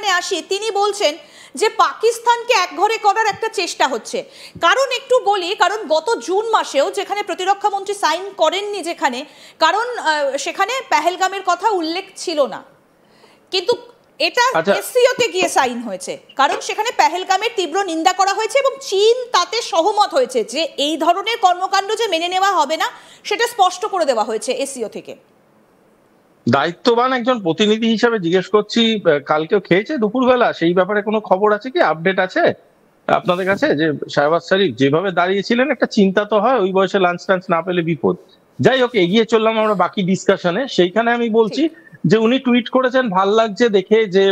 এখানে আসি, তিনি বলছেন যে পাকিস্তানকে একঘরে করার একটা চেষ্টা হচ্ছে। কারণ একটু বলি, কারণ গত জুন মাসেও যেখানে প্রতিরক্ষা মন্ত্রী সাইন করেননি, যেখানে কারণ সেখানে পেহেলগামের কথা উল্লেখ ছিল না, কিন্তু এটা এসসিওতে গিয়ে সাইন হয়েছে, কারণ সেখানে পেহেলগামের তীব্র নিন্দা করা হয়েছে এবং চীন তাতে সহমত হয়েছে যে এই ধরনের কর্মকাণ্ড যে মেনে নেওয়া হবে না সেটা স্পষ্ট করে দেওয়া হয়েছে এসসিও থেকে। দায়িত্ববান একজন প্রতিনিধি হিসাবে জিজ্ঞেস করছি, কালকেও খেয়েছে দুপুরবেলা? সেই ব্যাপারে কোনো খবর আছে কি, আপডেট আছে আপনাদের কাছে? যে শাহবাজ শরীফ যেভাবে দাঁড়িয়েছিলেন, একটা চিন্তা তো হয়, ওই বয়সে লাঞ্চ টাঞ্চ না পেলে বিপদ। যাই হোক, এগিয়ে চললাম আমরা বাকি ডিসকাশনে। সেইখানে আমি বলছি যে উনি টুইট করেছেন, ভাল লাগছে দেখে যে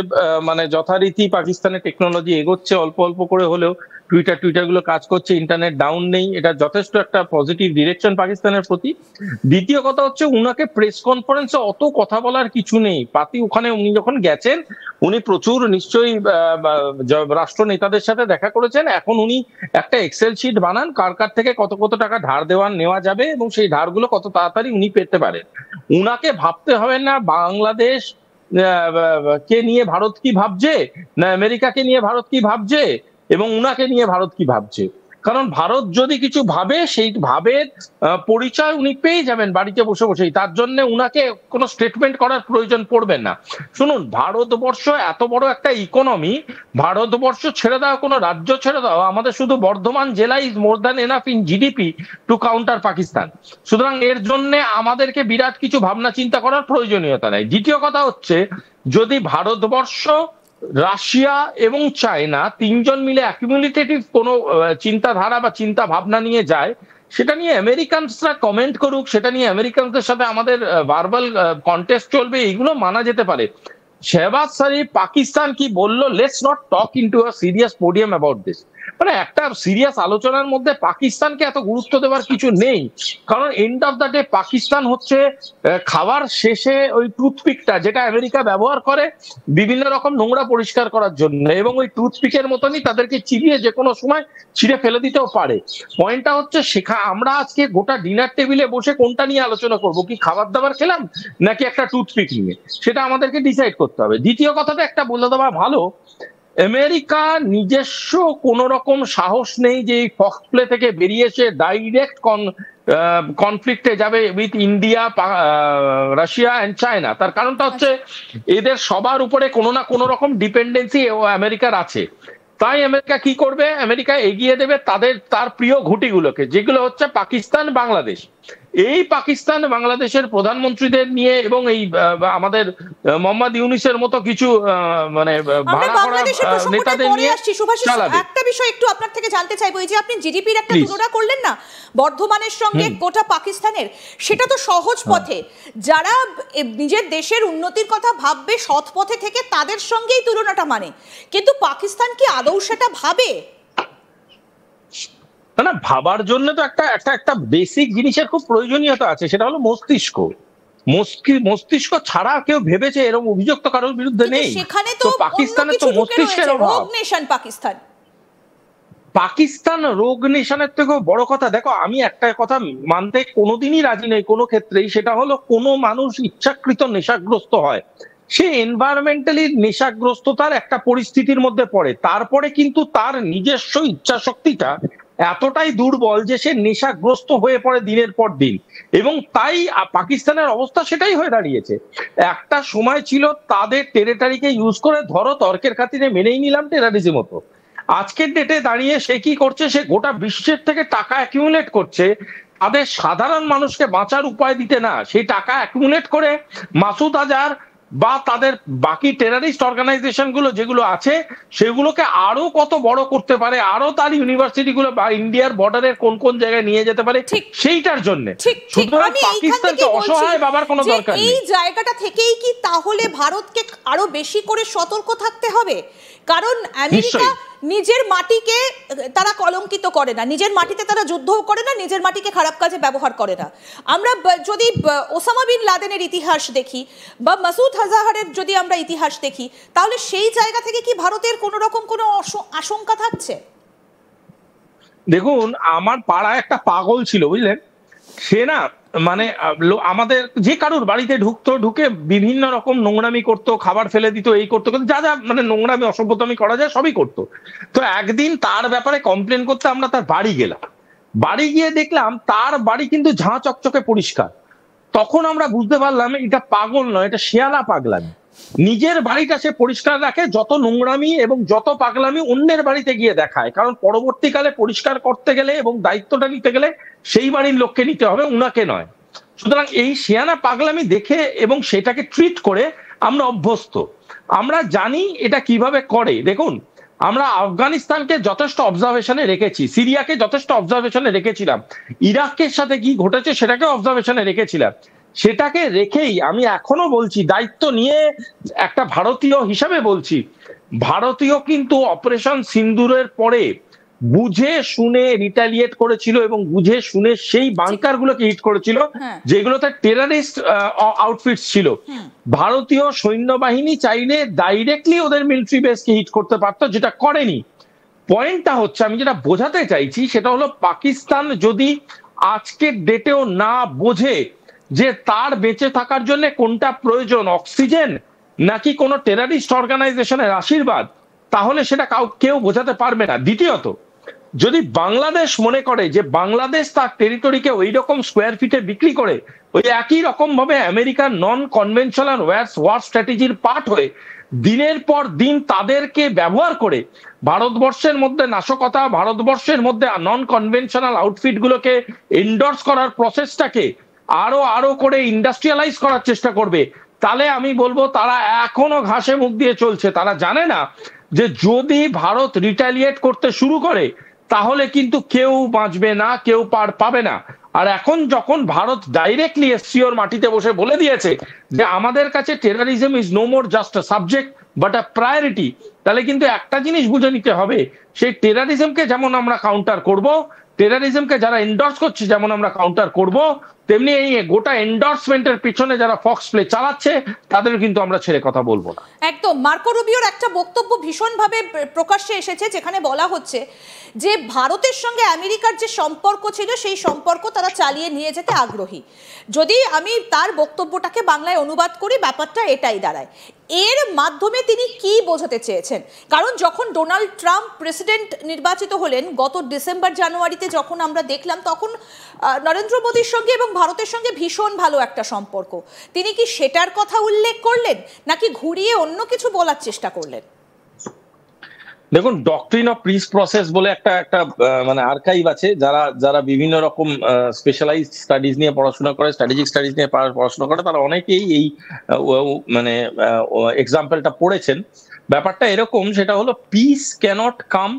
মানে যথারীতি পাকিস্তানের টেকনোলজি এগোচ্ছে, অল্প অল্প করে হলেও টুইটার গুলো কাজ করছে, ইন্টারনেট ডাউন নেই, এটা যথেষ্ট একটা পজিটিভ ডিরেকশন পাকিস্তানের প্রতি। দ্বিতীয় কথা হচ্ছে, উনাকে প্রেস কনফারেন্সে অত কথা বলার কিছু নেই। ওখানে উনি যখন গেছেন, উনি প্রচুর নিশ্চয়ই রাষ্ট্র নেতাদের সাথে দেখা করেছেন। এখন উনি একটা এক্সেল শিট বানান, কার কার থেকে কত কত টাকা ধার নেওয়া যাবে এবং সেই ধারগুলো কত তাড়াতাড়ি উনি পেতে পারেন। উনাকে ভাবতে হবে না বাংলাদেশ কে নিয়ে ভারত কি ভাবছে, না আমেরিকাকে নিয়ে ভারত কি ভাবছে, এবং উনাকে নিয়ে ভারত কি ভাবছে। কারণ ভারত যদি কিছু ভাবে, সেই ভাবের পরিচয় উনি পেয়ে যাবেন বাড়িতে বসে বসেই। তার জন্য উনাকে কোনো স্টেটমেন্ট করার প্রয়োজন পড়বে না। শুনুন, ভারতবর্ষ এত বড় একটা ইকোনমি, ভারতবর্ষ ছেড়ে দাও, কোনো রাজ্য ছেড়ে দাও, আমাদের শুধু বর্ধমান জেলা is more than enough in GDP two counter Pakistan. সুতরাং এর জন্য আমাদেরকে বিরাট কিছু ভাবনা চিন্তা করার প্রয়োজনীয়তা নেই। দ্বিতীয় কথা হচ্ছে, যদি ভারতবর্ষ, রাশিয়া এবং চায়না তিনজন মিলে অ্যাকুমুলেটিভ কোনো চিন্তাধারা বা চিন্তা ভাবনা নিয়ে যায়, সেটা নিয়ে আমেরিকানসরা কমেন্ট করুক, সেটা নিয়ে আমেরিকানদের সাথে আমাদের ভার্বাল কন্টেস্ট চলবে, এগুলো মানা যেতে পারে। শাহবাজ শরীফ পাকিস্তান কি বললো, let's not talk into a serious podium about this. মানে একটা সিরিয়াস আলোচনার মধ্যে পাকিস্তানকে এত গুরুত্ব দেওয়ার কিছু নেই। কারণ end of the day Pakistan হচ্ছে খাবার শেষে ওই টুথপিকটা যেটা আমেরিকা ব্যবহার করে বিভিন্ন রকম নোংরা পরিষ্কার করার জন্য, এবং ওই টুথপিকের মতনই তাদেরকে চিবিয়ে যে কোনো সময় ছিঁড়ে ফেলে দিতেও পারে। পয়েন্টটা হচ্ছে, আমরা আজকে গোটা ডিনার টেবিলে বসে কোনটা নিয়ে আলোচনা করব, কি খাবার দাবার খেলাম নাকি একটা টুথপিক নিয়ে, সেটা আমাদেরকে ডিসাইড করতে হবে। দ্বিতীয় কথাটা একটা বলে দেওয়া ভালো, আমেরিকা নিজস্ব কোন রকম সাহস নেই যে এই ফক্স প্লে থেকে বেরিয়ে এসে ডাইরেক্ট কনফ্লিক্টে যাবে with India, Russia and China. তার কারণটা হচ্ছে, এদের সবার উপরে কোনো না কোনো রকম ডিপেন্ডেন্সি আমেরিকার আছে। তাই আমেরিকা কি করবে, আমেরিকা এগিয়ে দেবে তার প্রিয় ঘুঁটিগুলোকে, যেগুলো হচ্ছে পাকিস্তান, বাংলাদেশ। এই পাকিস্তান বাংলাদেশের প্রধানমন্ত্রীদের নিয়ে এবং এই আমাদের মোহাম্মদ ইউনূসের মতো কিছু মানে নেতাদের নিয়ে চালাবে। একটা বিষয় একটু আপনার থেকে জানতে চাইবো, এই যে আপনি জিডিপির একটা তুলনা করলেন না বর্ধমানের সঙ্গে গোটা পাকিস্তানের, সেটা তো সহজ পথে, যারা নিজের দেশের উন্নতির কথা ভাববে সৎ পথে থেকে, তাদের সঙ্গেই তুলনাটা মানে, কিন্তু পাকিস্তান কি আদৌ সেটা ভাবে? না, ভাবার জন্য তো একটা বেসিক জিনিসের খুব প্রয়োজনীয়তা আছে, সেটা হলো মস্তিষ্ক। মস্তিষ্ক ছাড়া কেউ ভেবেছে এরকম অভিযোগ তো কারোর বিরুদ্ধে নেই। সেখানে তো পাকিস্তানের তো মস্তিষ্কের অভাব। পাকিস্তান রোগ নেশনের থেকেও বড় কথা, দেখো আমি একটা কথা মানতে কোনোদিনই রাজি নেই কোনো ক্ষেত্রেই, সেটা হলো কোনো মানুষ ইচ্ছাকৃত নেশাগ্রস্ত হয়, সে এনভায়রনমেন্টালি নেশাগ্রস্ততার একটা পরিস্থিতির মধ্যে পড়ে, তারপরে কিন্তু তার নিজস্ব ইচ্ছা শক্তিটা এতটাই দুর্বল যে সে নেশাগ্রস্ত হয়ে পড়ে দিনের পর দিন। এবং তাই পাকিস্তানের অবস্থা সেটাই হয়ে দাঁড়িয়েছে। একটা সময় ছিল তাদের টেরিটরিকে ইউজ করে ধরো তর্কের খাতিরে মেনেই নিলাম টেরারিজম হতো। আজকের ডেটে দাঁড়িয়ে সে কি করছে, সে গোটা বিশ্বের থেকে টাকা অ্যাকিউমুলেট করছে, তাদের সাধারণ মানুষকে বাঁচার উপায় দিতে না, সেই টাকা অ্যাকিউমুলেট করে মাসুদ আজহার বা তাদের বাকি টেরারিস্ট অর্গানাইজেশন গুলো যেগুলো আছে সেগুলোকে আরো কত বড় করতে পারে, আরো তার ইউনিভার্সিটি গুলো বা ইন্ডিয়ার বর্ডারের কোন কোন জায়গায় নিয়ে যেতে পারে, সেইটার জন্য। সুতরাং পাকিস্তানকে অসহায় ভাবার কোনো দরকার নেই। এই জায়গাটা থেকেই কি তাহলে ভারতকে আরো বেশি করে সতর্ক থাকতে হবে? কারণ আমেরিকা নিজের মাটিকে তারা কলঙ্কিত করে না, নিজের মাটিতে তারা যুদ্ধও করে না, নিজের মাটিকে খারাপ কাজে ব্যবহার করে না। আমরা যদি ওসামা বিন লাদেনের ইতিহাস দেখি বা মাসুদ আজহারের যদি আমরা ইতিহাস দেখি, তাহলে সেই জায়গা থেকে কি ভারতের কোন রকম কোনো আশঙ্কা থাকছে? দেখুন, আমার পাড়ায় একটা পাগল ছিল বুঝলেন, সে না মানে আমাদের যে কারুর বাড়িতে ঢুকতো, ঢুকে বিভিন্ন রকম নোংরামি করতো, খাবার ফেলে দিত, এই করতো, যা যা মানে নোংরামি অসভ্যতামি করা যায় সবই করতো। তো একদিন তার ব্যাপারে কমপ্লেন করতে আমরা তার বাড়ি গেলাম, বাড়ি গিয়ে দেখলাম তার বাড়ি কিন্তু ঝাঁ চকচকে পরিষ্কার। তখন আমরা বুঝতে পারলাম এটা পাগল নয়, এটা শেয়ালা পাগলামি। নিজের বাড়িটা সে পরিষ্কার রাখে, যত নোংরামি এবং যত পাগলামি অন্যের বাড়িতে গিয়ে দেখায়, কারণ পরবর্তীকালে পরিষ্কার করতে গেলে এবং দায়িত্বটা নিতে গেলে সেই বাড়ির লোককে নিতে হবে, উনাকে নয়। সুতরাং এই শেয়ানা পাগলামি দেখে এবং সেটাকে ট্রিট করে আমরা অভ্যস্ত, আমরা জানি এটা কিভাবে করে। দেখুন, আমরা আফগানিস্তানকে যথেষ্ট অবজারভেশনে রেখেছি, সিরিয়াকে যথেষ্ট অবজারভেশনে রেখেছিলাম, ইরাকের সাথে কি ঘটেছে সেটাকে অবজারভেশনে রেখেছিলাম। সেটাকে রেখেই আমি এখনো বলছি, দায়িত্ব নিয়ে একটা ভারতীয় হিসাবে বলছি, ভারতীয় কিন্তু অপারেশন সিন্দুরের পরে বুঝে শুনে রিটালিয়েট করেছিল এবং বুঝে শুনে সেই বাংকার গুলোকে হিট করেছিল যেগুলোতে টেরারিস্ট আউটফিটস ছিল। ভারতীয় সৈন্যবাহিনী চাইলে ডাইরেক্টলি ওদের মিলিটারি বেসকে হিট করতে পারতো, যেটা করেনি। পয়েন্টটা হচ্ছে, আমি যেটা বোঝাতে চাইছি সেটা হলো, পাকিস্তান যদি আজকের ডেটেও না বোঝে যে তার বেঁচে থাকার জন্য কোনটা প্রয়োজন, অক্সিজেন নাকি কোনো টেরারিস্ট অর্গানাইজেশনের আশীর্বাদ, তাহলে সেটা কেউ বোঝাতে পারবে না। দ্বিতীয়ত, যদি বাংলাদেশ মনে করে যে বাংলাদেশ তার টেরিটরিকে ওই রকম স্কোয়ার ফিটে বিক্রি করে, ওই একই রকম ভাবে আমেরিকার নন কনভেনশনাল ওয়ার স্ট্র্যাটেজির পার্ট হয়ে দিনের পর দিন তাদেরকে ব্যবহার করে ভারতবর্ষের মধ্যে নাশকতা, ভারতবর্ষের মধ্যে নন কনভেনশনাল আউটফিট গুলোকে এন্ডোর্স করার প্রসেসটাকে আরো করে ইন্ডাস্ট্রিয়ালাইজ করার চেষ্টা করবে, তাহলে আমি বলবো তারা এখনো ঘাসে মুখ দিয়ে চলছে। তারা জানে না যে যদি ভারত রিটালিয়েট করতে শুরু করে তাহলে কিন্তু কেউ বাঁচবে না, কেউ পার পাবে না। আর এখন যখন ভারত ডাইরেক্টলি এসসিওর মাটিতে বসে বলে দিয়েছে যে আমাদের কাছে terrorism is no more just a subject but a priority, তাহলে কিন্তু একটা জিনিস বুঝে নিতে হবে, সেই টেররিজমকে যেমন আমরা কাউন্টার করব, টেররিজমকে যারা এন্ডোর্স করছে যেমন আমরা কাউন্টার করব, তেমনি এই গোটা এন্ডোর্সমেন্টের পিছনে যারা ফক্স প্লে চালাচ্ছে তাদের কিন্তু আমরা ছেড়ে কথা বলবো না। একদম। মার্কো রুবিওর একটা বক্তব্য ভীষণভাবে প্রকাশ্যে এসেছে, যেখানে বলা হচ্ছে যে ভারতের সঙ্গে আমেরিকার যে সম্পর্ক ছিল সেই সম্পর্ক তারা চালিয়ে নিয়ে যেতে আগ্রহী। যদি আমি তার বক্তব্যটাকে বাংলায় অনুবাদ করি, ব্যাপারটা এটাই দাঁড়ায়। এর মাধ্যমে তিনি কি বোঝাতে চেয়েছেন? কারণ যখন ডোনাল্ড ট্রাম্প প্রেসিডেন্ট নির্বাচিত হলেন গত ডিসেম্বর জানুয়ারিতে, যখন আমরা দেখলাম, তখন নরেন্দ্র মোদীর সঙ্গে এবং ভারতের সঙ্গে ভীষণ ভালো একটা সম্পর্ক। তিনি কি সেটার কথা উল্লেখ করলেন নাকি ঘুরিয়ে অন্য কিছু বলার চেষ্টা করলেন? দেখুন, ডক্ট্রিন অফ পিস প্রসেস বলে একটা মানে আর্কাইভ আছে, যারা বিভিন্ন রকম স্পেশালাইজড স্টাডিজ নিয়ে পড়াশোনা করে, স্ট্র্যাটেজিক স্টাডিজ নিয়ে পড়াশোনা করে, তারা অনেকেই এই মানে এক্সাম্পলটা পড়েছেন। ব্যাপারটা এরকম, সেটা হলো পিস ক্যানট কাম